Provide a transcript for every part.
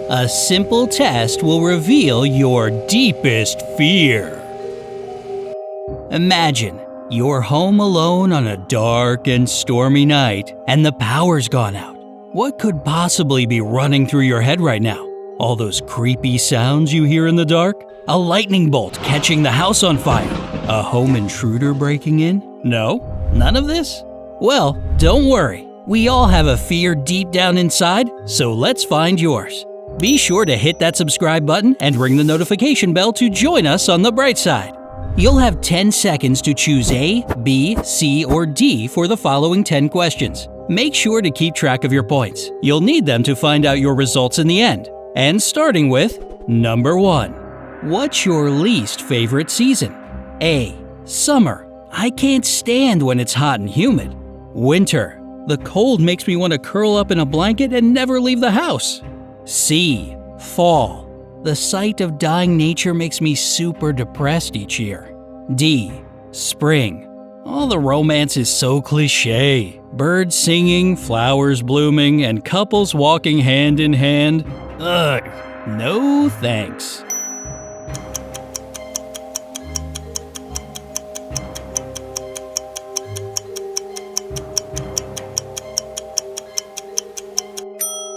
A simple test will reveal your deepest fear. Imagine you're home alone on a dark and stormy night, and the power's gone out. What could possibly be running through your head right now? All those creepy sounds you hear in the dark? A lightning bolt catching the house on fire? A home intruder breaking in? No? None of this? Well, don't worry. We all have a fear deep down inside, so let's find yours. Be sure to hit that subscribe button and ring the notification bell to join us on the bright side. You'll have 10 seconds to choose A, B, C, or D for the following 10 questions. Make sure to keep track of your points. You'll need them to find out your results in the end. And starting with number 1. What's your least favorite season? A. Summer. I can't stand when it's hot and humid. Winter. The cold makes me want to curl up in a blanket and never leave the house. C. Fall. The sight of dying nature makes me super depressed each year. D. Spring. All the romance is so cliché. Birds singing, flowers blooming, and couples walking hand in hand. Ugh, no thanks.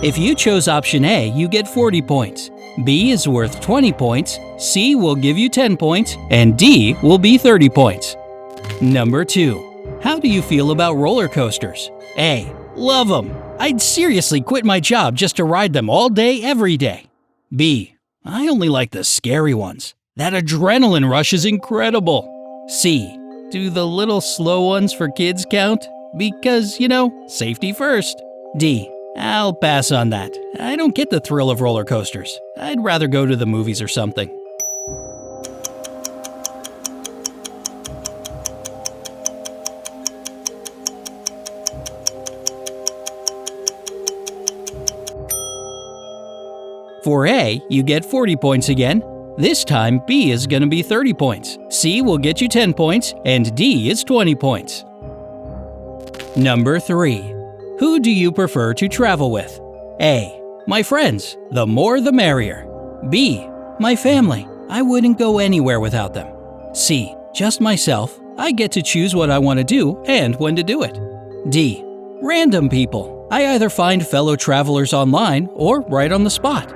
If you chose option A, you get 40 points. B is worth 20 points, C will give you 10 points, and D will be 30 points. Number 2. How do you feel about roller coasters? A. Love them. I'd seriously quit my job just to ride them all day, every day. B. I only like the scary ones. That adrenaline rush is incredible. C. Do the little slow ones for kids count? Because, safety first. D. I'll pass on that. I don't get the thrill of roller coasters. I'd rather go to the movies or something. For A, you get 40 points again. This time, B is going to be 30 points. C will get you 10 points, and D is 20 points. Number 3. Who do you prefer to travel with? A. My friends. The more the merrier. B. My family. I wouldn't go anywhere without them. C. Just myself. I get to choose what I want to do and when to do it. D. Random people. I either find fellow travelers online or right on the spot.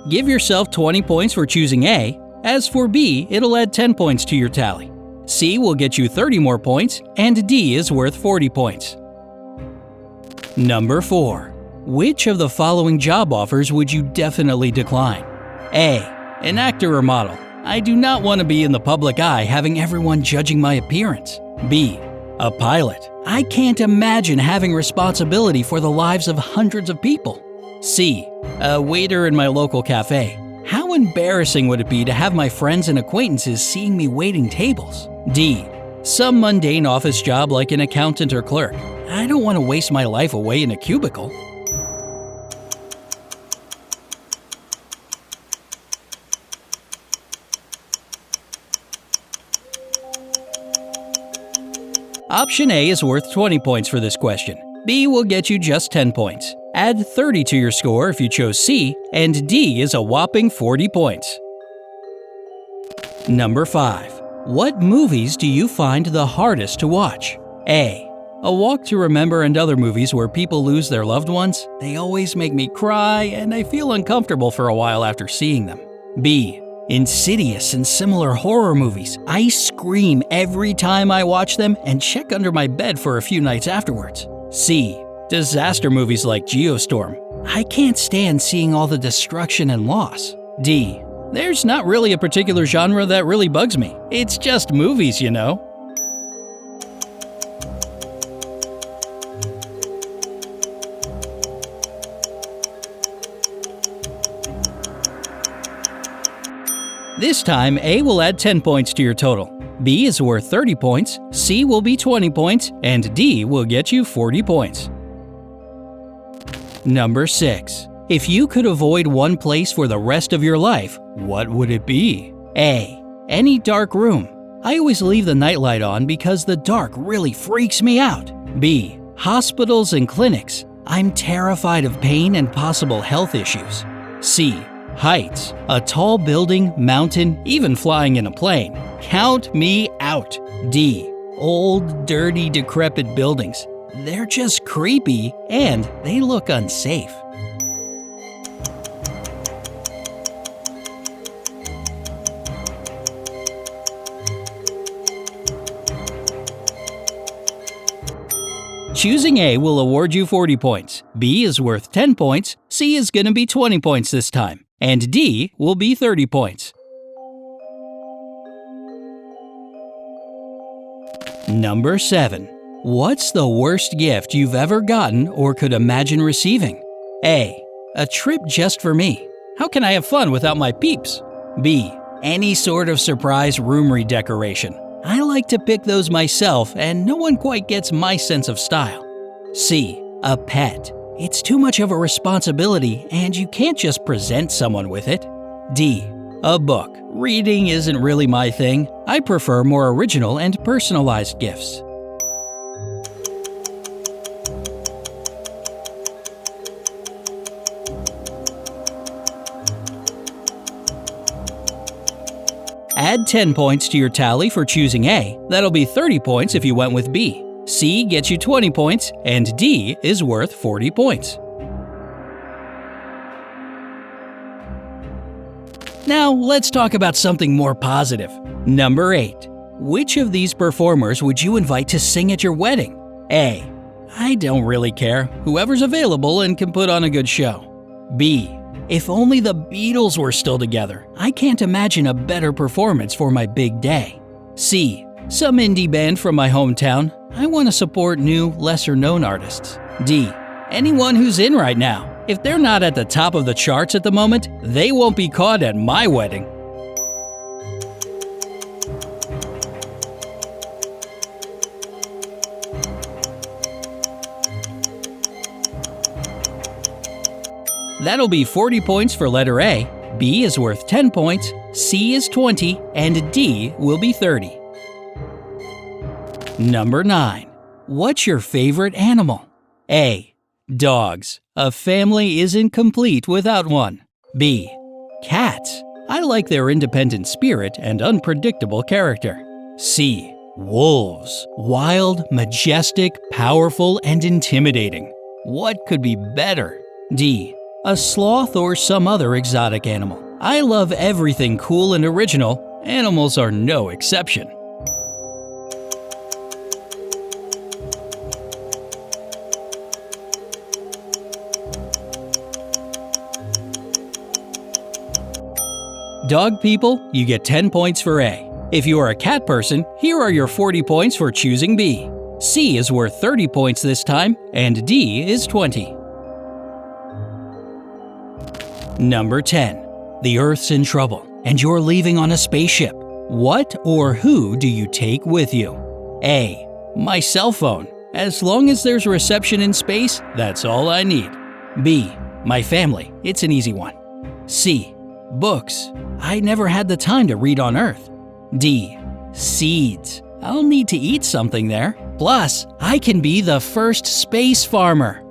Give yourself 20 points for choosing A. As for B, it'll add 10 points to your tally. C will get you 30 more points, and D is worth 40 points. Number 4. Which of the following job offers would you definitely decline? A. An actor or model. I do not want to be in the public eye having everyone judging my appearance. B. A pilot. I can't imagine having responsibility for the lives of hundreds of people. C. A waiter in my local cafe. How embarrassing would it be to have my friends and acquaintances seeing me waiting tables? D. Some mundane office job like an accountant or clerk. I don't want to waste my life away in a cubicle. Option A is worth 20 points for this question. B will get you just 10 points. Add 30 to your score if you chose C, and D is a whopping 40 points. Number 5. What movies do you find the hardest to watch? A. A Walk to Remember and other movies where people lose their loved ones. They always make me cry, and I feel uncomfortable for a while after seeing them. B. Insidious and similar horror movies. I scream every time I watch them and check under my bed for a few nights afterwards. C. Disaster movies like Geostorm. I can't stand seeing all the destruction and loss. D. There's not really a particular genre that really bugs me. It's just movies, This time, A will add 10 points to your total. B is worth 30 points, C will be 20 points, and D will get you 40 points. Number 6. If you could avoid one place for the rest of your life, what would it be? A. Any dark room. I always leave the nightlight on because the dark really freaks me out. B. Hospitals and clinics. I'm terrified of pain and possible health issues. C. Heights. A tall building, mountain, even flying in a plane. Count me out. D. Old, dirty, decrepit buildings. They're just creepy and they look unsafe. Choosing A will award you 40 points, B is worth 10 points, C is gonna be 20 points this time, and D will be 30 points. Number 7. What's the worst gift you've ever gotten or could imagine receiving? A. A trip just for me. How can I have fun without my peeps? B. Any sort of surprise room redecoration. I like to pick those myself and no one quite gets my sense of style. C. A pet. It's too much of a responsibility and you can't just present someone with it. D. A book. Reading isn't really my thing. I prefer more original and personalized gifts. Add 10 points to your tally for choosing A. That'll be 30 points if you went with B. C gets you 20 points, and D is worth 40 points. Now, let's talk about something more positive. Number 8. Which of these performers would you invite to sing at your wedding? A. I don't really care. Whoever's available and can put on a good show. B. If only the Beatles were still together. I can't imagine a better performance for my big day. C. Some indie band from my hometown. I want to support new, lesser-known artists. D. Anyone who's in right now. If they're not at the top of the charts at the moment, they won't be caught at my wedding. That'll be 40 points for letter A, B is worth 10 points, C is 20, and D will be 30. Number 9. What's your favorite animal? A. Dogs. A family isn't complete without one. B. Cats. I like their independent spirit and unpredictable character. C. Wolves. Wild, majestic, powerful, and intimidating. What could be better? D. A sloth or some other exotic animal. I love everything cool and original. Animals are no exception. Dog people, you get 10 points for A. If you are a cat person, here are your 40 points for choosing B. C is worth 30 points this time, and D is 20. Number 10. The Earth's in trouble, and you're leaving on a spaceship. What or who do you take with you? A. My cell phone. As long as there's reception in space, that's all I need. B. My family. It's an easy one. C. Books. I never had the time to read on Earth. D. Seeds. I'll need to eat something there. Plus, I can be the first space farmer.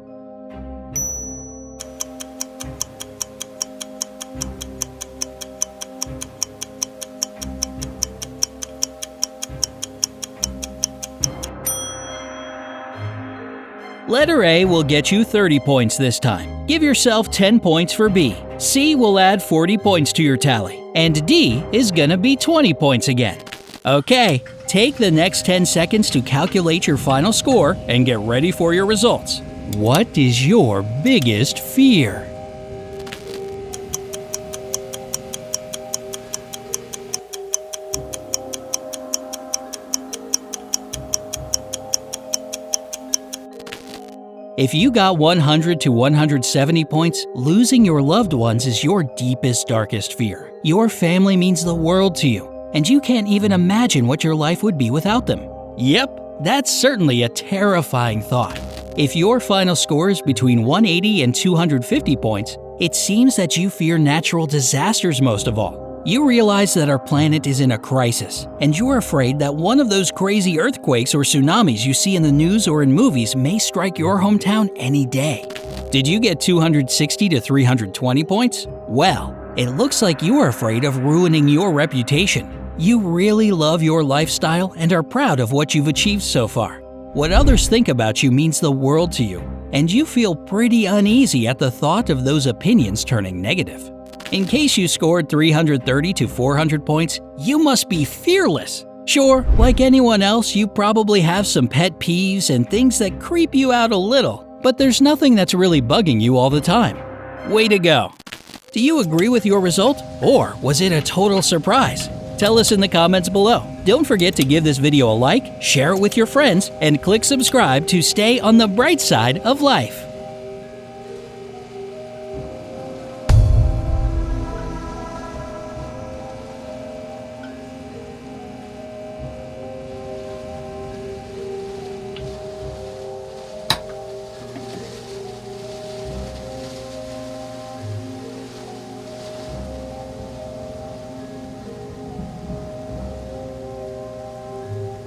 Letter A will get you 30 points this time. Give yourself 10 points for B. C will add 40 points to your tally. And D is gonna be 20 points again. Okay, take the next 10 seconds to calculate your final score and get ready for your results. What is your biggest fear? If you got 100 to 170 points, losing your loved ones is your deepest, darkest fear. Your family means the world to you, and you can't even imagine what your life would be without them. Yep, that's certainly a terrifying thought. If your final score is between 180 and 250 points, it seems that you fear natural disasters most of all. You realize that our planet is in a crisis, and you're afraid that one of those crazy earthquakes or tsunamis you see in the news or in movies may strike your hometown any day. Did you get 260 to 320 points? Well, it looks like you are afraid of ruining your reputation. You really love your lifestyle and are proud of what you've achieved so far. What others think about you means the world to you, and you feel pretty uneasy at the thought of those opinions turning negative. In case you scored 330 to 400 points, you must be fearless. Sure, like anyone else, you probably have some pet peeves and things that creep you out a little, but there's nothing that's really bugging you all the time. Way to go! Do you agree with your result, or was it a total surprise? Tell us in the comments below. Don't forget to give this video a like, share it with your friends, and click subscribe to stay on the bright side of life.